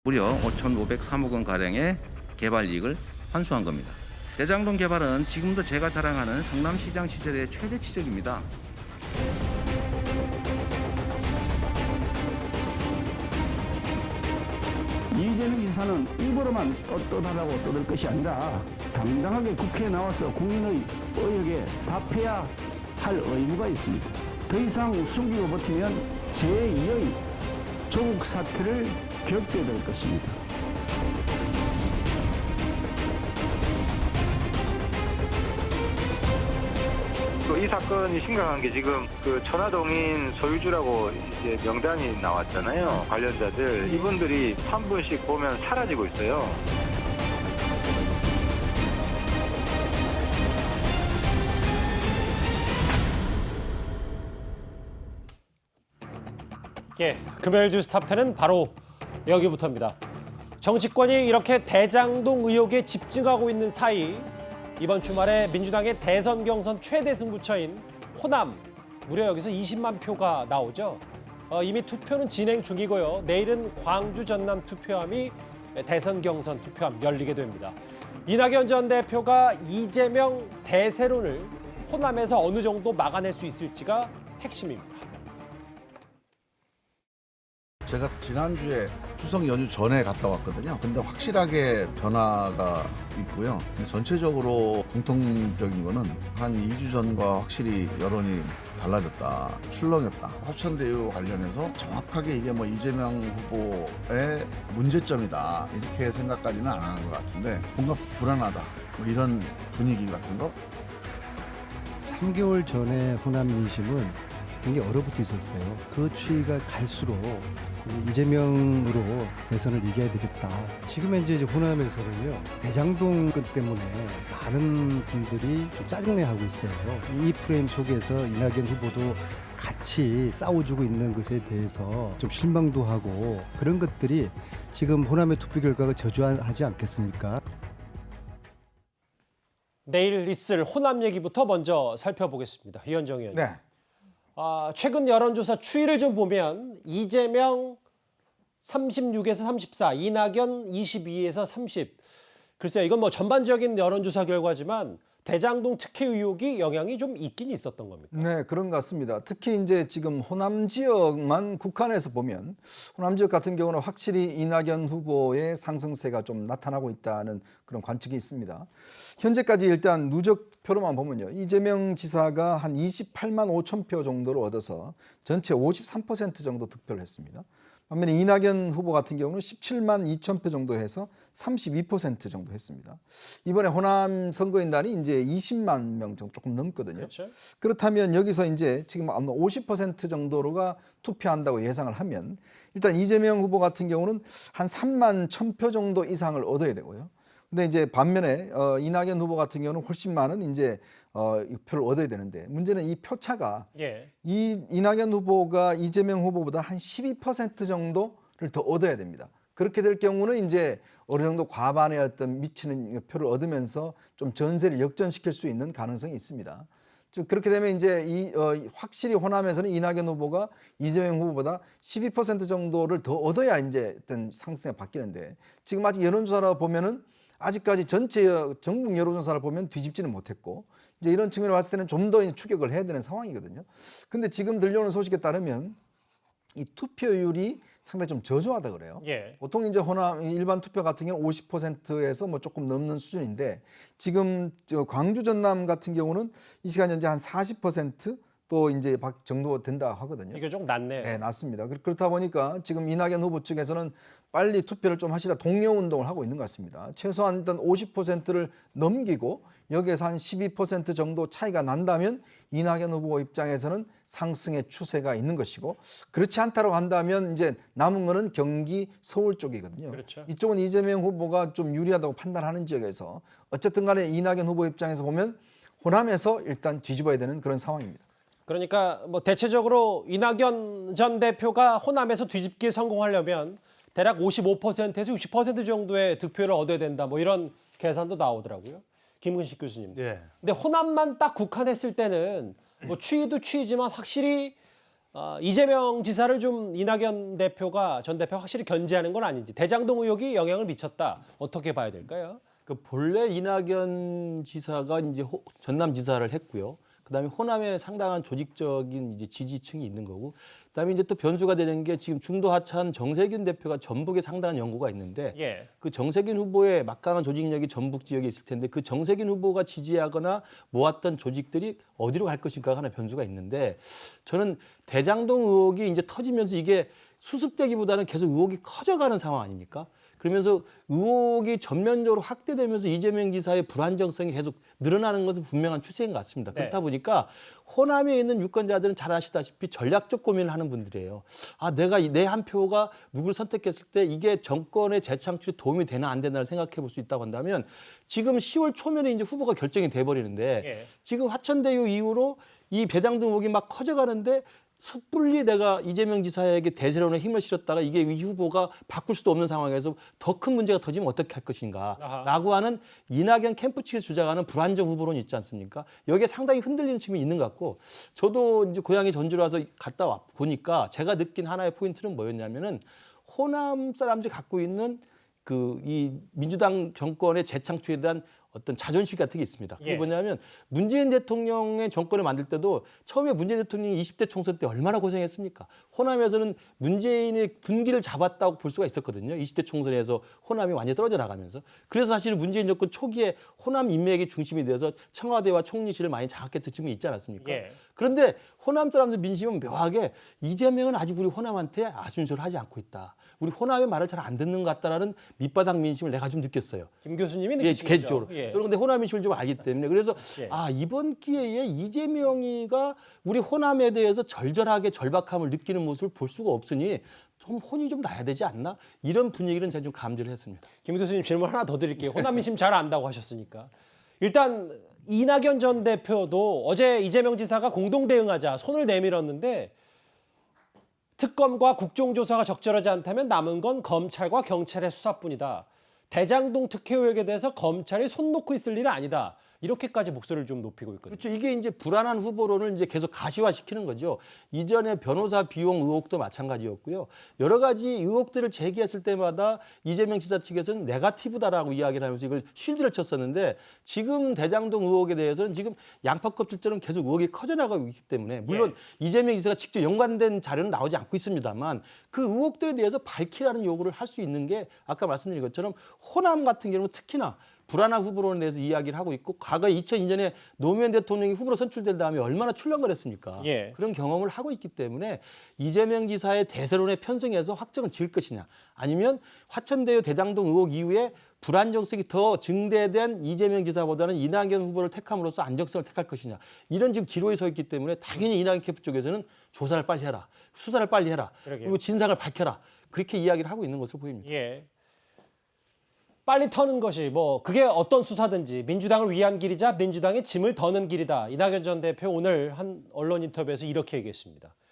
무려 5,503억 원 가량의 개발 이익을 환수한 겁니다. 대장동 개발은 지금도 제가 자랑하는 성남시장 시절의 최대 치적입니다. 이재명 지사는 입으로만 떳떳하다고 떠들 것이 아니라 당당하게 국회에 나와서 국민의 의혹에 답해야 할 의무가 있습니다. 더 이상 숨기고 버티면 제2의 조국 사태를 겪게 될 것입니다. 이 사건이 심각한 게 지금 그 천화동인 소유주라고 이제 명단이 나왔잖아요. 관련자들 이분들이 한 분씩 보면 사라지고 있어요. 예, 금요일 뉴스 탑10은 바로 여기부터입니다. 정치권이 이렇게 대장동 의혹에 집중하고 있는 사이 이번 주말에 민주당의 대선 경선 최대 승부처인 호남, 무려 여기서 20만 표가 나오죠. 이미 투표는 진행 중이고요. 내일은 광주 전남 투표함이 대선 경선 투표함 열리게 됩니다. 이낙연 전 대표가 이재명 대세론을 호남에서 어느 정도 막아낼 수 있을지가 핵심입니다. 제가 지난주에 추석 연휴 전에 갔다 왔거든요. 근데 확실하게 변화가 있고요. 전체적으로 공통적인 거는 한 2주 전과 확실히 여론이 달라졌다, 출렁였다. 화천대유 관련해서 정확하게 이게 뭐 이재명 후보의 문제점이다 이렇게 생각까지는 안 하는 것 같은데 뭔가 불안하다 뭐 이런 분위기 같은 거. 3개월 전에 호남 민심은 굉장히 얼어붙어 있었어요. 그 추이가 갈수록 이재명으로 대선을 이겨야 되겠다. 지금 현재 이제 호남에서는요, 대장동 건 때문에 많은 분들이 좀 짜증내하고 있어요. 이 프레임 속에서 이낙연 후보도 같이 싸워주고 있는 것에 대해서 좀 실망도 하고 그런 것들이 지금 호남의 투표 결과가 저조하지 않겠습니까? 내일 있을 호남 얘기부터 먼저 살펴보겠습니다. 이현정 의원님. 네. 최근 여론조사 추이를 좀 보면 이재명 36에서 34, 이낙연 22에서 30. 글쎄요, 이건 뭐 전반적인 여론조사 결과지만 대장동 특혜 의혹이 영향이 좀 있긴 있었던 겁니다. 네, 그런 것 같습니다. 특히 이제 지금 호남 지역만 국한해서 보면 호남 지역 같은 경우는 확실히 이낙연 후보의 상승세가 좀 나타나고 있다는 그런 관측이 있습니다. 현재까지 일단 누적표로만 보면요. 이재명 지사가 한 28만 5천 표 정도를 얻어서 전체 53% 정도 득표를 했습니다. 반면에 이낙연 후보 같은 경우는 17만 2천 표 정도 해서 32% 정도 했습니다. 이번에 호남 선거인단이 이제 20만 명 정도 조금 넘거든요. 그렇죠. 그렇다면 여기서 이제 지금 50% 정도가 투표한다고 예상을 하면 일단 이재명 후보 같은 경우는 한 3만 1,000표 정도 이상을 얻어야 되고요. 근데 이제 반면에 이낙연 후보 같은 경우는 훨씬 많은 이제 표를 얻어야 되는데 문제는 이 표차가 이 이낙연 후보가 이재명 후보보다 한 12% 정도를 더 얻어야 됩니다. 그렇게 될 경우는 이제 어느 정도 과반의 어떤 미치는 표를 얻으면서 좀 전세를 역전시킬 수 있는 가능성이 있습니다. 즉 그렇게 되면 이제 확실히 호남에서는 이낙연 후보가 이재명 후보보다 12% 정도를 더 얻어야 이제 어떤 상승에 바뀌는데 지금 아직 여론조사로 보면은 아직까지 전체 전국 여론조사를 보면 뒤집지는 못했고 이제 이런 측면을 봤을 때는 좀 더 추격을 해야 되는 상황이거든요. 근데 지금 들려오는 소식에 따르면 이 투표율이 상당히 좀 저조하다 그래요. 보통 이제 호남 일반 투표 같은 경우는 50%에서 뭐 조금 넘는 수준인데 지금 광주 전남 같은 경우는 이 시간 현재 한 40% 또 이제 정도 된다 하거든요. 이게 좀 낮네요. 네, 낮습니다. 그렇다 보니까 지금 이낙연 후보 측에서는 빨리 투표를 좀 하시라 독려 운동을 하고 있는 것 같습니다. 최소한 일단 50%를 넘기고 여기에서 한 12% 정도 차이가 난다면 이낙연 후보 입장에서는 상승의 추세가 있는 것이고 그렇지 않다고 한다면 이제 남은 거는 경기 서울 쪽이거든요. 그렇죠. 이쪽은 이재명 후보가 좀 유리하다고 판단하는 지역에서 어쨌든 간에 이낙연 후보 입장에서 보면 호남에서 일단 뒤집어야 되는 그런 상황입니다. 그러니까 뭐 대체적으로 이낙연 전 대표가 호남에서 뒤집기에 성공하려면 대략 55%에서 60% 정도의 득표를 얻어야 된다. 뭐 이런 계산도 나오더라고요. 김근식 교수님. 근데 호남만 딱 국한했을 때는 뭐 추이도 추이지만 확실히 이재명 지사를 좀 이낙연 대표가 전 대표 확실히 견제하는 건 아닌지 대장동 의혹이 영향을 미쳤다. 어떻게 봐야 될까요? 그 본래 이낙연 지사가 이제 전남지사를 했고요. 그다음에 호남에 상당한 조직적인 이제 지지층이 있는 거고, 그다음에 이제 또 변수가 되는 게 지금 중도 하차한 정세균 대표가 전북에 상당한 연고가 있는데 예. 그 정세균 후보의 막강한 조직력이 전북 지역에 있을 텐데 그 정세균 후보가 지지하거나 모았던 조직들이 어디로 갈 것인가 하나 변수가 있는데 저는 대장동 의혹이 이제 터지면서 이게 수습되기보다는 계속 의혹이 커져가는 상황 아닙니까? 그러면서 의혹이 전면적으로 확대되면서 이재명 지사의 불안정성이 계속 늘어나는 것은 분명한 추세인 것 같습니다. 네. 그렇다 보니까 호남에 있는 유권자들은 잘 아시다시피 전략적 고민을 하는 분들이에요. 아, 내가 내 한 표가 누구를 선택했을 때 이게 정권의 재창출에 도움이 되나 안 되나를 생각해 볼 수 있다고 한다면 지금 10월 초면에 이제 후보가 결정이 돼버리는데 예. 지금 화천대유 이후로 이 배당동 의혹이 막 커져가는데 섣불리 내가 이재명 지사에게 대세론에 힘을 실었다가 이게 이 후보가 바꿀 수도 없는 상황에서 더 큰 문제가 터지면 어떻게 할 것인가 라고 하는 이낙연 캠프 측에서 주장하는 불안정 후보론이 있지 않습니까? 여기에 상당히 흔들리는 측면이 있는 것 같고 저도 이제 고향이 전주라서 갔다 와 보니까 제가 느낀 하나의 포인트는 뭐였냐면은 호남 사람들이 갖고 있는 그 이 민주당 정권의 재창출에 대한 어떤 자존심 같은 게 있습니다. 그게 예. 뭐냐면 문재인 대통령의 정권을 만들 때도 처음에 문재인 대통령이 20대 총선 때 얼마나 고생했습니까? 호남에서는 문재인의 분기를 잡았다고 볼 수가 있었거든요. 20대 총선에서 호남이 완전히 떨어져 나가면서. 그래서 사실은 문재인 정권 초기에 호남 인맥이 중심이 돼서 청와대와 총리실을 많이 장악했던 측면이 있지 않았습니까? 예. 그런데 호남 사람들 민심은 묘하게 이재명은 아직 우리 호남한테 아순쇼를 하지 않고 있다. 우리 호남의 말을 잘 안 듣는 것 같다라는 밑바닥 민심을 내가 좀 느꼈어요. 김 교수님이 예, 느끼시죠? 개인적으로. 예. 저는 근데 호남 민심을 좀 알기 때문에 그래서 예. 아 이번 기회에 이재명이가 우리 호남에 대해서 절절하게 절박함을 느끼는 모습을 볼 수가 없으니 좀 혼이 좀 나야 되지 않나 이런 분위기를 제가 좀 감지를 했습니다. 김 교수님 질문 하나 더 드릴게요. 호남 민심 잘 안다고 하셨으니까. 일단 이낙연 전 대표도 어제 이재명 지사가 공동 대응하자 손을 내밀었는데 특검과 국정조사가 적절하지 않다면 남은 건 검찰과 경찰의 수사뿐이다. 대장동 특혜 의혹에 대해서 검찰이 손 놓고 있을 일은 아니다. 이렇게까지 목소리를 좀 높이고 있거든요. 그렇죠. 이게 이제 불안한 후보론을 이제 계속 가시화시키는 거죠. 이전에 변호사 비용 의혹도 마찬가지였고요. 여러 가지 의혹들을 제기했을 때마다 이재명 지사 측에서는 네거티브다라고 이야기를 하면서 이걸 쉴드를 쳤었는데 지금 대장동 의혹에 대해서는 지금 양파껍질처럼 계속 의혹이 커져나가고 있기 때문에 물론 이재명 지사가 직접 연관된 자료는 나오지 않고 있습니다만 그 의혹들에 대해서 밝히라는 요구를 할 수 있는 게 아까 말씀드린 것처럼 호남 같은 경우는 특히나 불안한 후보론에 대해서 이야기를 하고 있고 과거 2002년에 노무현 대통령이 후보로 선출된 다음에 얼마나 출렁거렸습니까? 예. 그런 경험을 하고 있기 때문에 이재명 지사의 대세론에 편승해서 확정을 지을 것이냐 아니면 화천대유 대장동 의혹 이후에 불안정성이 더 증대된 이재명 지사보다는 이낙연 후보를 택함으로써 안정성을 택할 것이냐 이런 지금 기로에 서 있기 때문에 당연히 이낙연 캠프 쪽에서는 조사를 빨리 해라 수사를 빨리 해라 그러게요. 그리고 진상을 밝혀라 그렇게 이야기를 하고 있는 것으로 보입니다. 예. 빨리 터는 것이 뭐 그게 어떤 수사든지 민주당을 위한 길이자 민주당의 짐을 더는 길이다. 이낙연 전 대표 오늘 한 언론 인터뷰에서 이렇게 얘기했습니다.